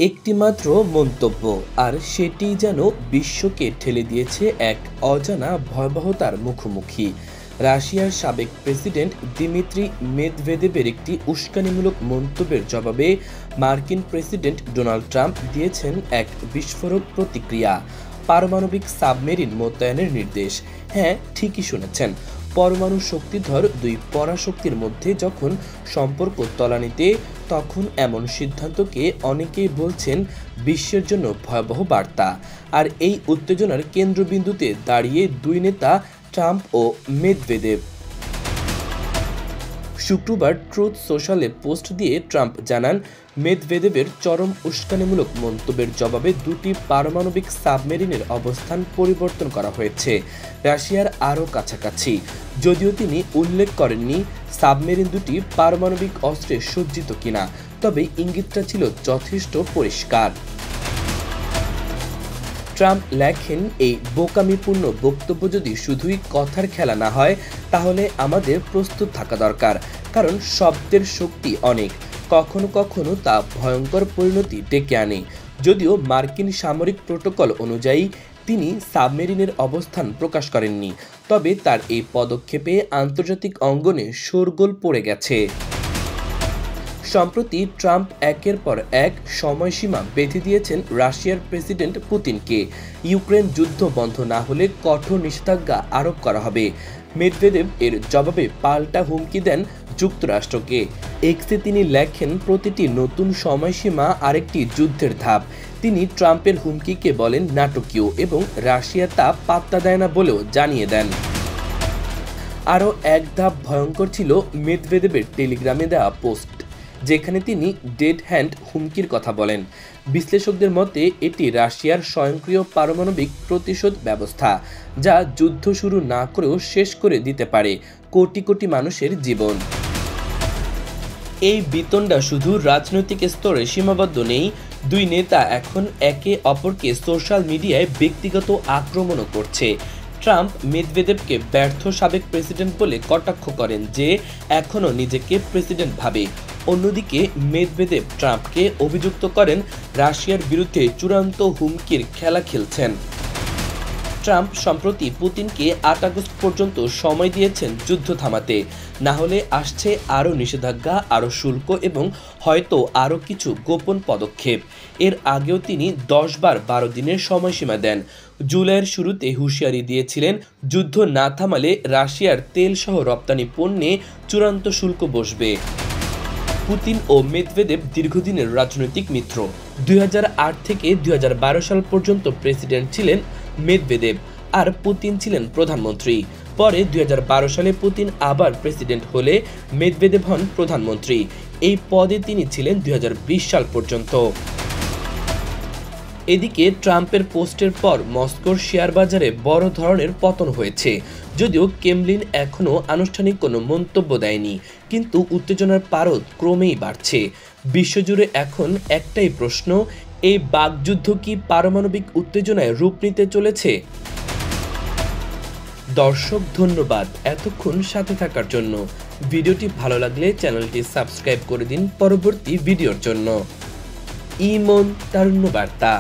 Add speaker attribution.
Speaker 1: একটিমাত্র মন্তব্য, আর সেটিই যেন বিশ্বকে ঠেলে দিয়েছে এক অজানা ভয়াবহতার মুখোমুখি। রাশিয়ার সাবেক প্রেসিডেন্ট দিমিত্রি মেদভেদেবের একটি উস্কানিমূলক মন্তব্যের জবাবে মার্কিন প্রেসিডেন্ট ডোনাল্ড ট্রাম্প দিয়েছেন এক বিস্ফোরক প্রতিক্রিয়া। পারমাণবিক সাবমেরিন মোতায়েনের নির্দেশ। হ্যাঁ, ঠিকই শুনেছেন। পরমাণু শক্তিধর দুই পরাশক্তির মধ্যে যখন সম্পর্ক তলানিতে, তখন এমন সিদ্ধান্তকে অনেকেই বলছেন বিশ্বের জন্য ভয়াবহ বার্তা। আর এই উত্তেজনার কেন্দ্রবিন্দুতে দাঁড়িয়ে দুই নেতা, ট্রাম্প ও মেদভেদেব। শুক্রবার ট্রুথ সোশ্যালে পোস্ট দিয়ে ট্রাম্প জানান, মেদভেদেবের চরম উস্কানিমূলক মন্তব্যের জবাবে দুটি পারমাণবিক সাবমেরিনের অবস্থান পরিবর্তন করা হয়েছে রাশিয়ার আরও কাছাকাছি। যদিও তিনি উল্লেখ করেননি সাবমেরিন দুটি পারমাণবিক অস্ত্রে সজ্জিত কিনা, তবে ইঙ্গিতটা ছিল যথেষ্ট পরিষ্কার। ট্রাম্প লেখেন, এই বোকামিপূর্ণ বক্তব্য যদি শুধুই কথার খেলা না হয়, তাহলে আমাদের প্রস্তুত থাকা দরকার, কারণ শব্দের শক্তি অনেক। কখনো কখনো তা ভয়ঙ্কর পরিণতি ডেকে আনে। যদিও মার্কিন সামরিক প্রোটোকল অনুযায়ী তিনি সাবমেরিনের অবস্থান প্রকাশ করেননি, তবে তার এই পদক্ষেপে আন্তর্জাতিক অঙ্গনে শোরগোল পড়ে গেছে। সম্প্রতি ট্রাম্প একের পর এক সময়সীমা বেঁধে দিয়েছেন রাশিয়ার প্রেসিডেন্ট পুতিনকে। ইউক্রেন যুদ্ধ বন্ধ না হলে কঠোর নিষেধাজ্ঞা আরোপ করা হবে। মেদভেদেব এর জবাবে পাল্টা হুমকি দেন যুক্তরাষ্ট্রকে। এক্সে তিনি লেখেন, প্রতিটি নতুন সময়সীমা আরেকটি যুদ্ধের ধাপ। তিনি ট্রাম্পের হুমকিকে বলেন নাটকীয় এবং রাশিয়া তা পাত্তা দেয় না বলেও জানিয়ে দেন। আরও এক ধাপ ভয়ঙ্কর ছিল মেদভেদেবের টেলিগ্রামে দেওয়া পোস্ট, যেখানে তিনি ডেড হ্যান্ড হুমকির কথা বলেন। বিশ্লেষকদের মতে এটি রাশিয়ার স্বয়ংক্রিয় পারমাণবিক প্রতিশোধ ব্যবস্থা, যা যুদ্ধ শুরু না করেও শেষ করে দিতে পারে কোটি কোটি মানুষের জীবন। এই বিতণ্ডা শুধু রাজনৈতিক স্তরে সীমাবদ্ধ নেই। দুই নেতা এখন একে অপরকে সোশ্যাল মিডিয়ায় ব্যক্তিগত আক্রমণও করছে। ট্রাম্প মেদভেদেবকে ব্যর্থ সাবেক প্রেসিডেন্ট বলে কটাক্ষ করেন, যে এখনও নিজেকে প্রেসিডেন্ট ভাবে। অন্যদিকে মেদভেদেব ট্রাম্পকে অভিযুক্ত করেন রাশিয়ার বিরুদ্ধে চূড়ান্ত হুমকির খেলা খেলছেন। ট্রাম্প সম্প্রতি পুতিনকে ৮ আগস্ট পর্যন্ত সময় দিয়েছেন যুদ্ধ থামাতে, না হলে আসছে আরও নিষেধাজ্ঞা, আরও শুল্ক এবং হয়তো আরও কিছু গোপন পদক্ষেপ। এর আগেও তিনি ১০-১২ দিনের সময়সীমা দেন। জুলাইয়ের শুরুতে হুঁশিয়ারি দিয়েছিলেন, যুদ্ধ না থামালে রাশিয়ার তেলসহ রপ্তানি পণ্যে চূড়ান্ত শুল্ক বসবে। পুতিন ও মেদভেদেব দীর্ঘদিনের রাজনৈতিক মিত্র। ২০০৮ থেকে ২০১২ সাল পর্যন্ত প্রেসিডেন্ট ছিলেন মেদভেদেব, আর পুতিন ছিলেন প্রধানমন্ত্রী। পরে ২০১২ সালে পুতিন আবার প্রেসিডেন্ট হলে মেদভেদেব হন প্রধানমন্ত্রী। এই পদে তিনি ছিলেন ২০২০ সাল পর্যন্ত। এদিকে ট্রাম্পের পোস্টের পর মস্কোর শেয়ার বাজারে বড় ধরনের পতন হয়েছে। যদিও ক্রেমলিন এখনও আনুষ্ঠানিক কোনো মন্তব্য দেয়নি, কিন্তু উত্তেজনার পারদ ক্রমেই বাড়ছে। বিশ্বজুড়ে এখন একটাই প্রশ্ন, এই বাকযুদ্ধ কি পারমাণবিক উত্তেজনায় রূপ নিতে চলেছে? দর্শক, ধন্যবাদ এতক্ষণ সাথে থাকার জন্য। ভিডিওটি ভালো লাগলে চ্যানেলটি সাবস্ক্রাইব করে দিন পরবর্তী ভিডিওর জন্য। ইমন তারুণ্য বার্তা।